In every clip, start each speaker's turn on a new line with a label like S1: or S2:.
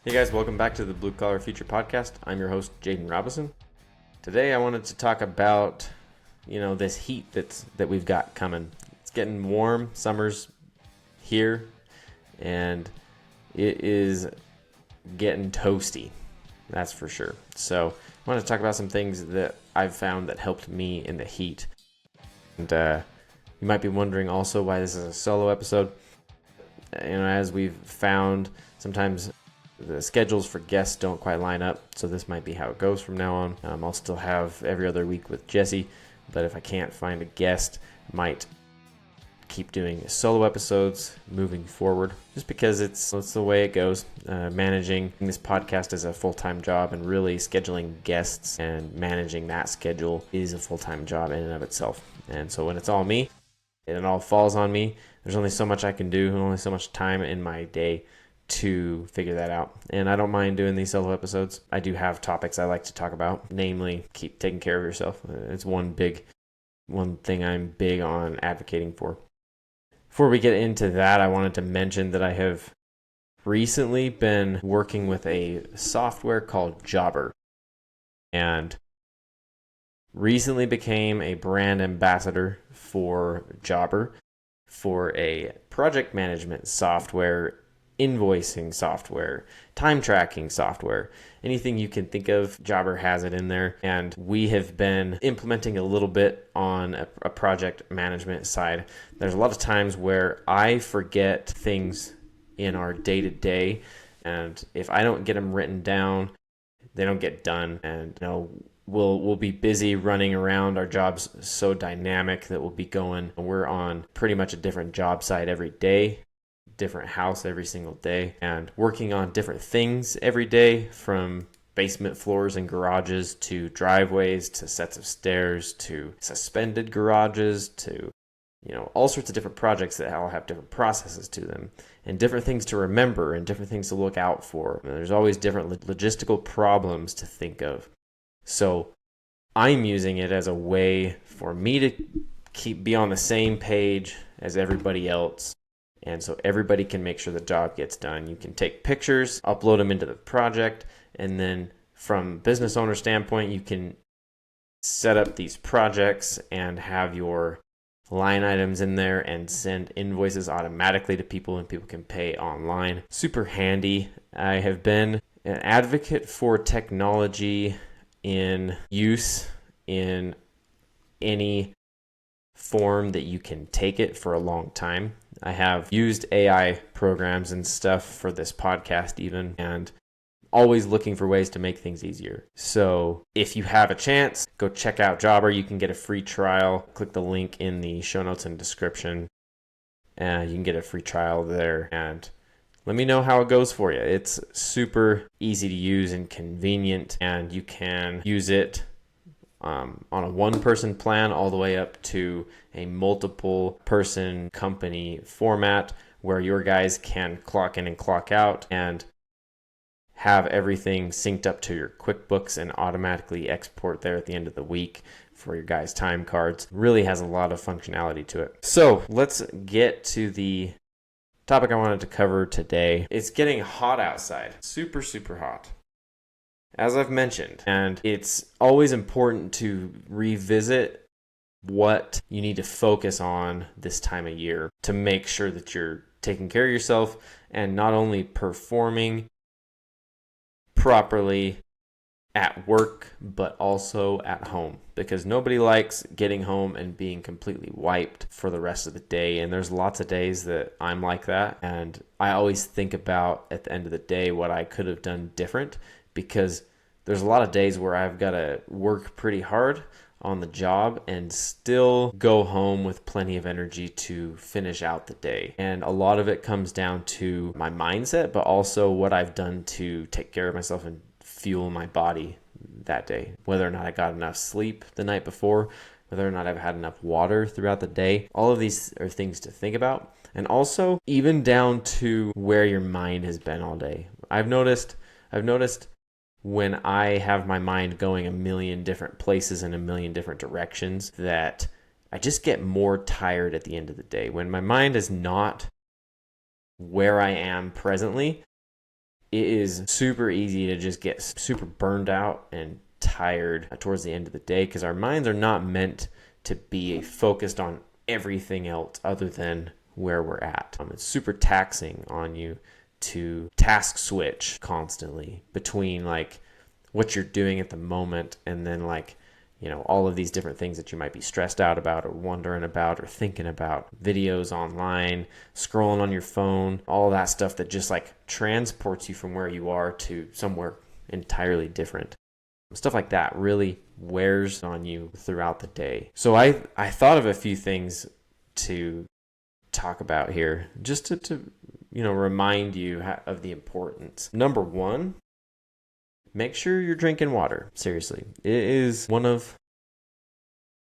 S1: Hey guys, welcome back to the Blue Collar Future Podcast. I'm your host, Jaden Robison. Today I wanted to talk about, this heat that we've got coming. It's getting warm, summer's here, and it is getting toasty, that's for sure. So I want to talk about some things that I've found that helped me in the heat. And you might be wondering also why this is a solo episode. As we've found, sometimes the schedules for guests don't quite line up, so this might be how it goes from now on. I'll still have every other week with Jesse, but if I can't find a guest, I might keep doing solo episodes moving forward, just because it's the way it goes. Managing this podcast is a full-time job, and really scheduling guests and managing that schedule is a full-time job in and of itself. And so when it's all me, and it all falls on me, there's only so much I can do, and only so much time in my day to figure that out. And I don't mind doing these solo episodes. I do have topics I like to talk about, namely keep taking care of yourself. It's one thing I'm big on advocating for. Before we get into that, I wanted to mention that I have recently been working with a software called Jobber, and recently became a brand ambassador for Jobber, for a project management software, invoicing software, time tracking software, anything you can think of, Jobber has it in there. And we have been implementing a little bit on a project management side. There's a lot of times where I forget things in our day-to-day, and if I don't get them written down, they don't get done. And we'll be busy running around. Our job's so dynamic that we're on pretty much a different job site every day, different house every single day, and working on different things every day, from basement floors and garages to driveways to sets of stairs to suspended garages to all sorts of different projects that all have different processes to them and different things to remember and different things to look out for. And there's always different logistical problems to think of. So I'm using it as a way for me to be on the same page as everybody else. And so everybody can make sure the job gets done. You can take pictures, upload them into the project, and then from business owner standpoint, you can set up these projects and have your line items in there and send invoices automatically to people, and people can pay online. Super handy. I have been an advocate for technology in use in any form that you can take it for a long time. I have used AI programs and stuff for this podcast even, and always looking for ways to make things easier. So if you have a chance, go check out Jobber. You can get a free trial. Click the link in the show notes and description, and you can get a free trial there. And let me know how it goes for you. It's super easy to use and convenient, and you can use it on a one-person plan all the way up to a multiple-person company format where your guys can clock in and clock out and have everything synced up to your QuickBooks and automatically export there at the end of the week for your guys' time cards. Really has a lot of functionality to it. So let's get to the topic I wanted to cover today. It's getting hot outside. Super, super hot, as I've mentioned, and it's always important to revisit what you need to focus on this time of year to make sure that you're taking care of yourself and not only performing properly at work, but also at home, because nobody likes getting home and being completely wiped for the rest of the day. And there's lots of days that I'm like that, and I always think about at the end of the day what I could have done different, because there's a lot of days where I've got to work pretty hard on the job and still go home with plenty of energy to finish out the day. And a lot of it comes down to my mindset, but also what I've done to take care of myself and fuel my body that day. Whether or not I got enough sleep the night before, whether or not I've had enough water throughout the day. All of these are things to think about. And also even down to where your mind has been all day. I've noticed when I have my mind going a million different places in a million different directions that I just get more tired at the end of the day. When my mind is not where I am presently, it is super easy to just get super burned out and tired towards the end of the day because our minds are not meant to be focused on everything else other than where we're at. It's super taxing on you to task switch constantly between like what you're doing at the moment and then like, you know, all of these different things that you might be stressed out about or wondering about or thinking about, videos online, scrolling on your phone, all that stuff that just like transports you from where you are to somewhere entirely different. Stuff like that really wears on you throughout the day. So I thought of a few things to talk about here just to you know, remind you of the importance. Number one, make sure you're drinking water. Seriously, it is one of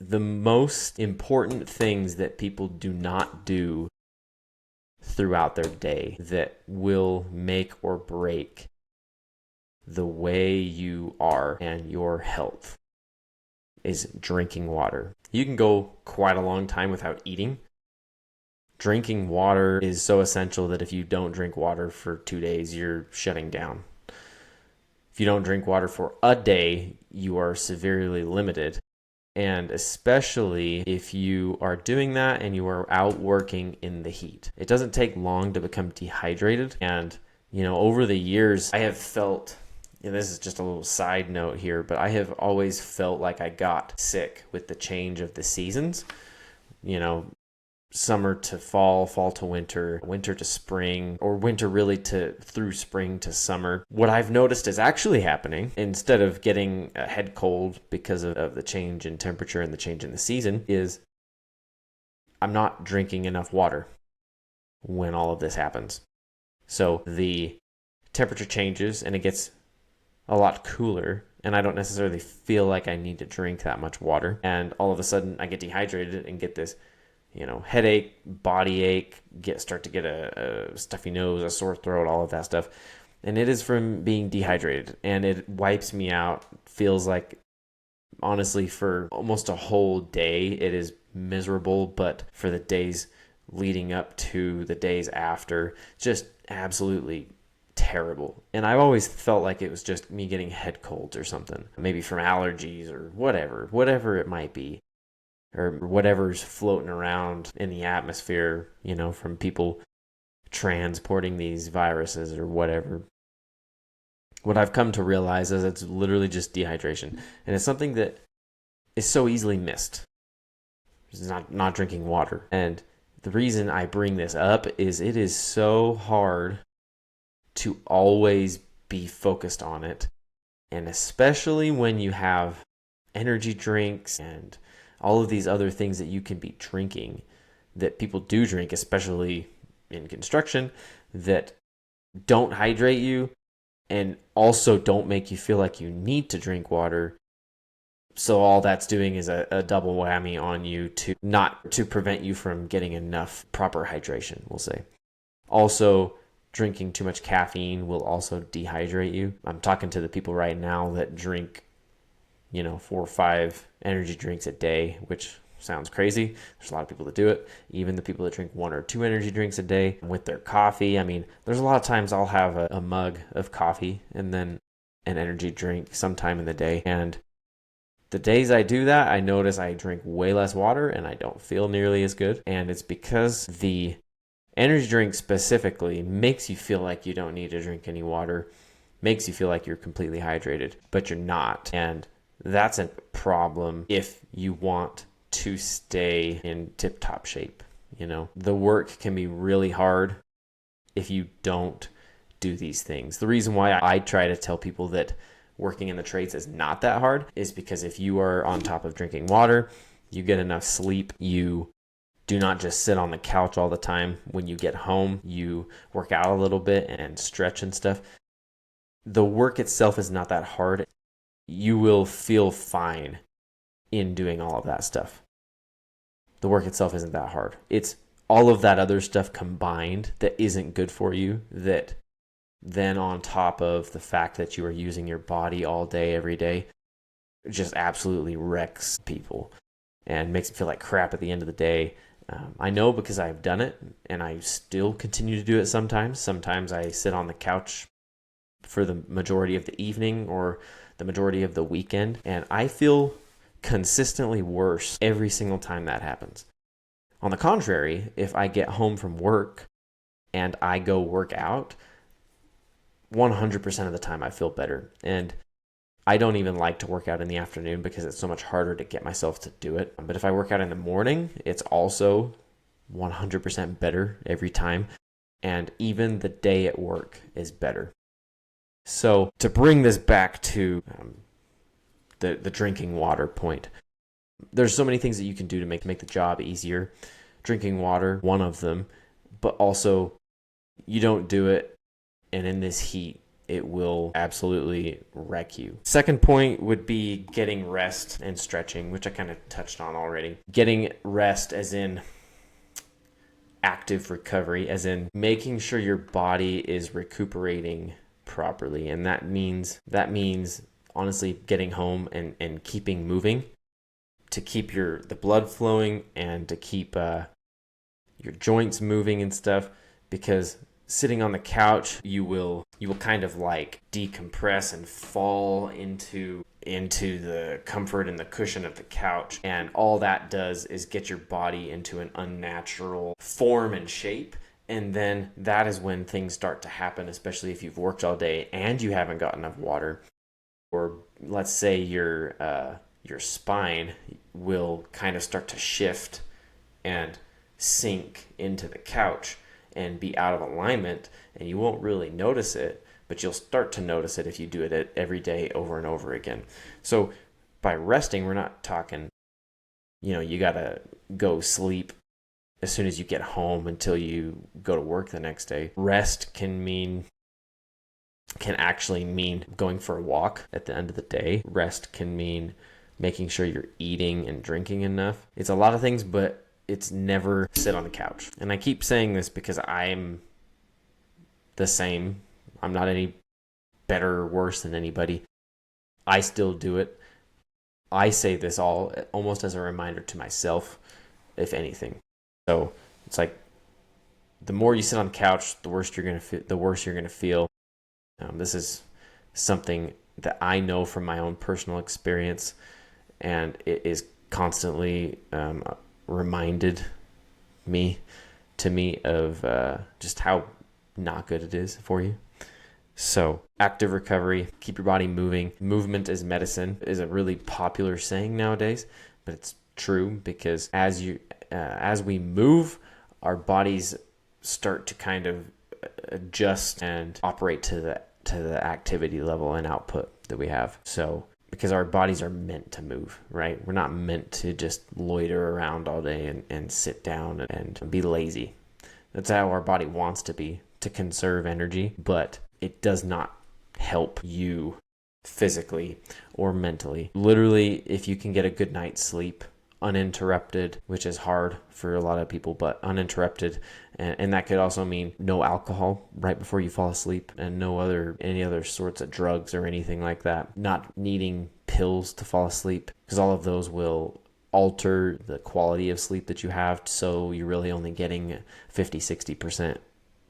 S1: the most important things that people do not do throughout their day that will make or break the way you are and your health is drinking water. You can go quite a long time without eating. Drinking water is so essential that if you don't drink water for 2 days, you're shutting down. If you don't drink water for a day, you are severely limited. And especially if you are doing that and you are out working in the heat. It doesn't take long to become dehydrated. And, you know, over the years, I have felt, and this is just a little side note here, but I have always felt like I got sick with the change of the seasons. You know, summer to fall, fall to winter, winter to spring, or winter really to through spring to summer. What I've noticed is actually happening, instead of getting a head cold because of the change in temperature and the change in the season, is I'm not drinking enough water when all of this happens. So the temperature changes and it gets a lot cooler, and I don't necessarily feel like I need to drink that much water. And all of a sudden I get dehydrated and get this, you know, headache, body ache, start to get a stuffy nose, a sore throat, all of that stuff. And it is from being dehydrated, and it wipes me out. Feels like, honestly, for almost a whole day, it is miserable. But for the days leading up to the days after, just absolutely terrible. And I've always felt like it was just me getting head colds or something, maybe from allergies or whatever it might be, or whatever's floating around in the atmosphere, you know, from people transporting these viruses or whatever. What I've come to realize is it's literally just dehydration. And it's something that is so easily missed. It's not drinking water. And the reason I bring this up is it is so hard to always be focused on it. And especially when you have energy drinks and all of these other things that you can be drinking that people do drink, especially in construction, that don't hydrate you and also don't make you feel like you need to drink water. So all that's doing is a double whammy on you to prevent you from getting enough proper hydration, we'll say. Also, drinking too much caffeine will also dehydrate you. I'm talking to the people right now that drink, you know, 4 or 5 energy drinks a day, which sounds crazy. There's a lot of people that do it. Even the people that drink 1 or 2 energy drinks a day with their coffee. I mean, there's a lot of times I'll have a mug of coffee and then an energy drink sometime in the day. And the days I do that, I notice I drink way less water and I don't feel nearly as good. And it's because the energy drink specifically makes you feel like you don't need to drink any water, makes you feel like you're completely hydrated, but you're not. And that's a problem if you want to stay in tip-top shape. You know, the work can be really hard if you don't do these things. The reason why I try to tell people that working in the trades is not that hard is because if you are on top of drinking water, you get enough sleep, you do not just sit on the couch all the time. When you get home, you work out a little bit and stretch and stuff. The work itself is not that hard. You will feel fine in doing all of that stuff. The work itself isn't that hard. It's all of that other stuff combined that isn't good for you, that then on top of the fact that you are using your body all day, every day, just absolutely wrecks people and makes them feel like crap at the end of the day. I know because I've done it and I still continue to do it sometimes. Sometimes I sit on the couch for the majority of the evening or the majority of the weekend. And I feel consistently worse every single time that happens. On the contrary, if I get home from work and I go work out, 100% of the time I feel better. And I don't even like to work out in the afternoon because it's so much harder to get myself to do it. But if I work out in the morning, it's also 100% better every time. And even the day at work is better. So to bring this back to the drinking water point, there's so many things that you can do to make the job easier. Drinking water, one of them, but also you don't do it, and in this heat, it will absolutely wreck you. Second point would be getting rest and stretching, which I kind of touched on already. Getting rest as in active recovery, as in making sure your body is recuperating properly. And that means honestly getting home and keeping moving to keep the blood flowing and to keep your joints moving and stuff, because sitting on the couch, you will kind of like decompress and fall into the comfort and the cushion of the couch, and all that does is get your body into an unnatural form and shape. And then that is when things start to happen, especially if you've worked all day and you haven't got enough water. Or let's say your spine will kind of start to shift and sink into the couch and be out of alignment, and you won't really notice it, but you'll start to notice it if you do it every day over and over again. So by resting, we're not talking, you gotta go sleep as soon as you get home until you go to work the next day. Rest can actually mean going for a walk at the end of the day. Rest can mean making sure you're eating and drinking enough. It's a lot of things, but it's never sit on the couch. And I keep saying this because I'm the same. I'm not any better or worse than anybody. I still do it. I say this all almost as a reminder to myself, if anything. So it's like the more you sit on the couch, the worse you're gonna feel. This is something that I know from my own personal experience, and it is constantly reminded me of just how not good it is for you. So active recovery, keep your body moving. Movement is medicine is a really popular saying nowadays, but it's true because as we move, our bodies start to kind of adjust and operate to the activity level and output that we have. So because our bodies are meant to move, right? We're not meant to just loiter around all day and sit down and be lazy. That's how our body wants to be, to conserve energy, but it does not help you physically or mentally. Literally, if you can get a good night's sleep, uninterrupted, which is hard for a lot of people, but uninterrupted, and that could also mean no alcohol right before you fall asleep, and any other sorts of drugs or anything like that. Not needing pills to fall asleep, because all of those will alter the quality of sleep that you have, so you're really only getting 50-60%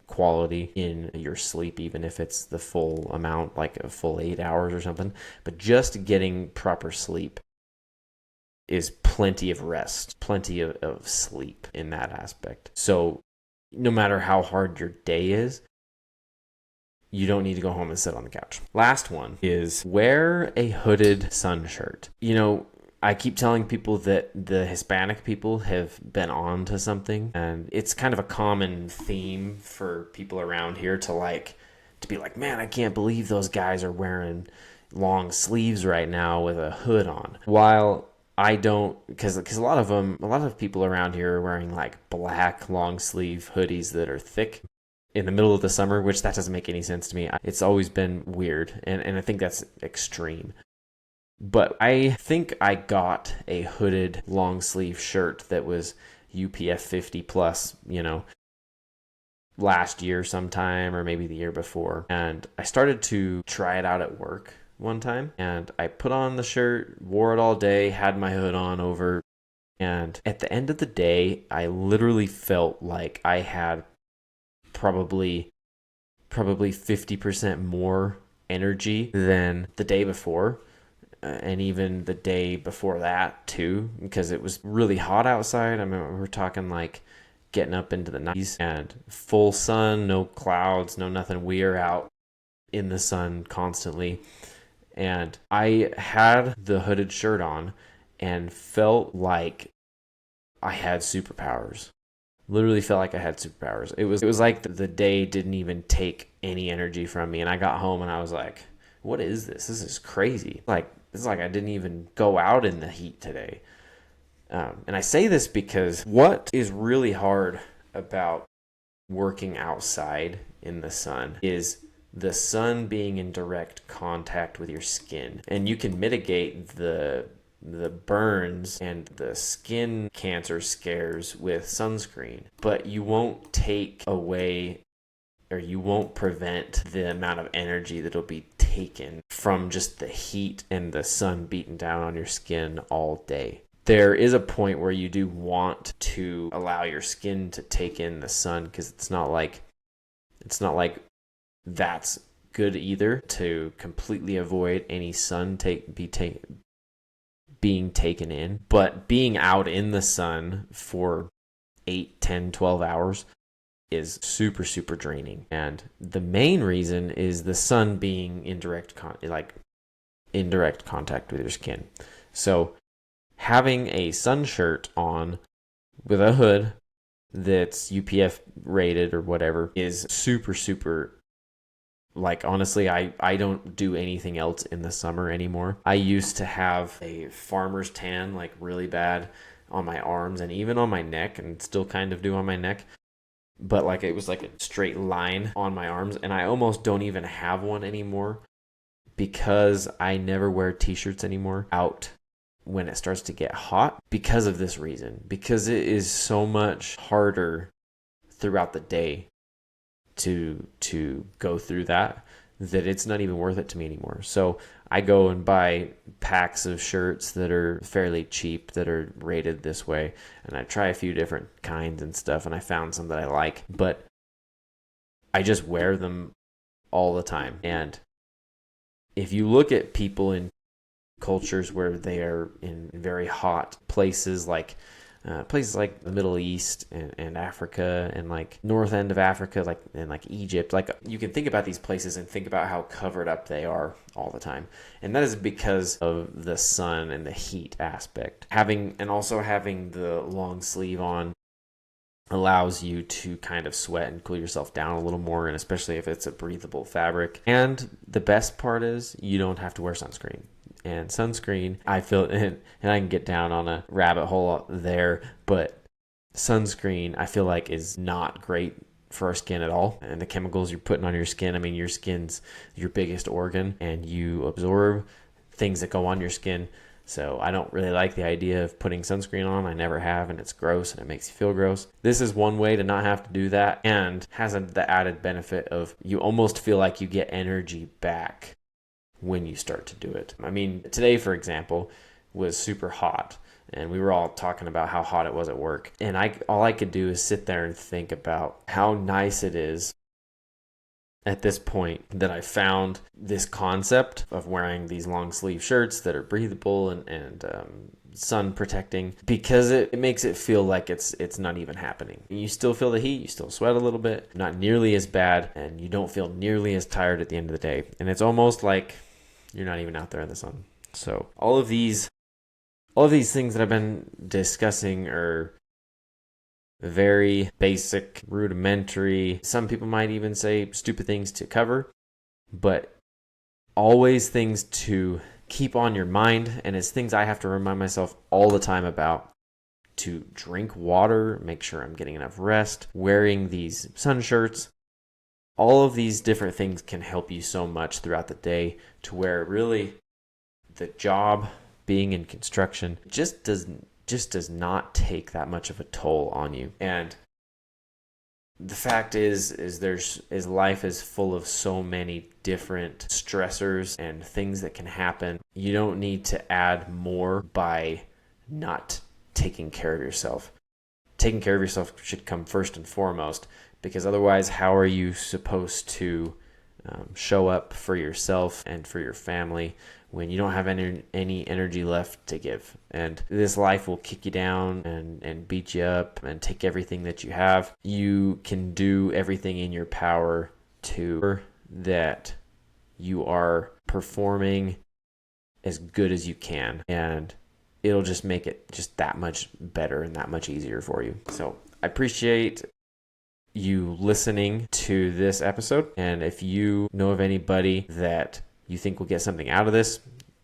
S1: quality in your sleep, even if it's the full amount, like a full 8 hours or something. But just getting proper sleep is plenty of rest, plenty of sleep in that aspect. So no matter how hard your day is, you don't need to go home and sit on the couch. Last one is wear a hooded sun shirt. I keep telling people that the Hispanic people have been on to something, and it's kind of a common theme for people around here to be like, man, I can't believe those guys are wearing long sleeves right now with a hood on. While I don't, because a lot of people around here are wearing like black long sleeve hoodies that are thick in the middle of the summer, which that doesn't make any sense to me. It's always been weird, and I think that's extreme. But I think I got a hooded long sleeve shirt that was UPF 50 plus, last year sometime, or maybe the year before. And I started to try it out at work one time, and I put on the shirt, wore it all day, had my hood on over. And at the end of the day, I literally felt like I had probably probably 50% more energy than the day before. And even the day before that too, because it was really hot outside. I mean, we're talking like getting up into the 90s and full sun, no clouds, no nothing. We are out in the sun constantly. And I had the hooded shirt on and felt like I had superpowers. Literally felt like I had superpowers. It was like the day didn't even take any energy from me. And I got home and I was like, what is this? This is crazy. Like, it's like I didn't even go out in the heat today. And I say this because what is really hard about working outside in the sun is the sun being in direct contact with your skin. And you can mitigate the burns and the skin cancer scares with sunscreen, but you won't take away or you won't prevent the amount of energy that'll be taken from just the heat and the sun beating down on your skin all day. There is a point where you do want to allow your skin to take in the sun, because it's not like that's good either, to completely avoid any sun being taken in. But being out in the sun for 8, 10, 12 hours is super, super draining. And the main reason is the sun being in direct contact with your skin. So having a sun shirt on with a hood that's UPF rated or whatever is super, super. Like, honestly, I don't do anything else in the summer anymore. I used to have a farmer's tan, like really bad on my arms and even on my neck, and still kind of do on my neck. But like it was like a straight line on my arms, and I almost don't even have one anymore because I never wear t-shirts anymore out when it starts to get hot because of this reason. Because it is so much harder throughout the day to go through that it's not even worth it to me anymore. So I go and buy packs of shirts that are fairly cheap that are rated this way, and I try a few different kinds and stuff, and I found some that I like, but I just wear them all the time. And if you look at people in cultures where they are in very hot places like the Middle East and Africa and like north end of Africa, like and like Egypt, like you can think about these places and think about how covered up they are all the time. And that is because of the sun and the heat aspect. Having the long sleeve on allows you to kind of sweat and cool yourself down a little more, and especially if it's a breathable fabric. And the best part is you don't have to wear sunscreen. And sunscreen, I feel, and I can get down on a rabbit hole there, but sunscreen, I feel like, is not great for our skin at all. And the chemicals you're putting on your skin, I mean, your skin's your biggest organ, and you absorb things that go on your skin. So I don't really like the idea of putting sunscreen on. I never have, and it's gross, and it makes you feel gross. This is one way to not have to do that, and has the added benefit of you almost feel like you get energy back when you start to do it. I mean, today, for example, was super hot, and we were all talking about how hot it was at work. And all I could do is sit there and think about how nice it is at this point that I found this concept of wearing these long sleeve shirts that are breathable and sun protecting, because it makes it feel like it's not even happening. You still feel the heat, you still sweat a little bit, not nearly as bad, and you don't feel nearly as tired at the end of the day. And it's almost like you're not even out there in the sun. So all of these things that I've been discussing are very basic, rudimentary. Some people might even say stupid things to cover, but always things to keep on your mind. And it's things I have to remind myself all the time about: to drink water, make sure I'm getting enough rest, wearing these sun shirts. All of these different things can help you so much throughout the day, to where really the job, being in construction, just does not take that much of a toll on you. And the fact is life is full of so many different stressors and things that can happen. You don't need to add more by not taking care of yourself. taking care of yourself should come first and foremost, because otherwise, how are you supposed to show up for yourself and for your family when you don't have any energy left to give? And this life will kick you down and beat you up and take everything that you have. You can do everything in your power to that you are performing as good as you can, and it'll just make it just that much better and that much easier for you. So I appreciate you listening to this episode, and if you know of anybody that you think will get something out of this,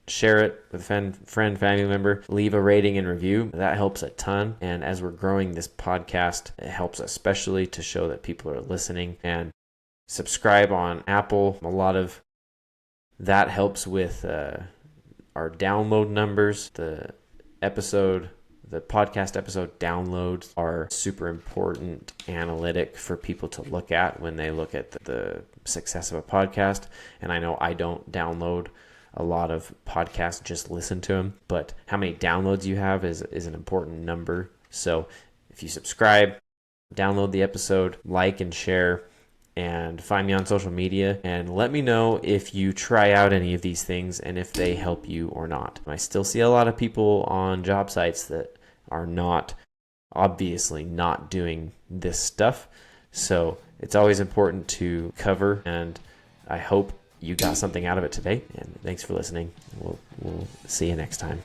S1: share it with a friend, family member, leave a rating and review. That helps a ton, and as we're growing this podcast, it helps especially to show that people are listening. And subscribe on Apple. A lot of that helps with our download numbers. The podcast episode downloads are super important analytic for people to look at when they look at the success of a podcast. And I know I don't download a lot of podcasts, just listen to them, but how many downloads you have is an important number. So if you subscribe, download the episode, like and share, and find me on social media, and let me know if you try out any of these things and if they help you or not. I still see a lot of people on job sites that are obviously not doing this stuff. So it's always important to cover, and I hope you got something out of it today. And thanks for listening. We'll see you next time.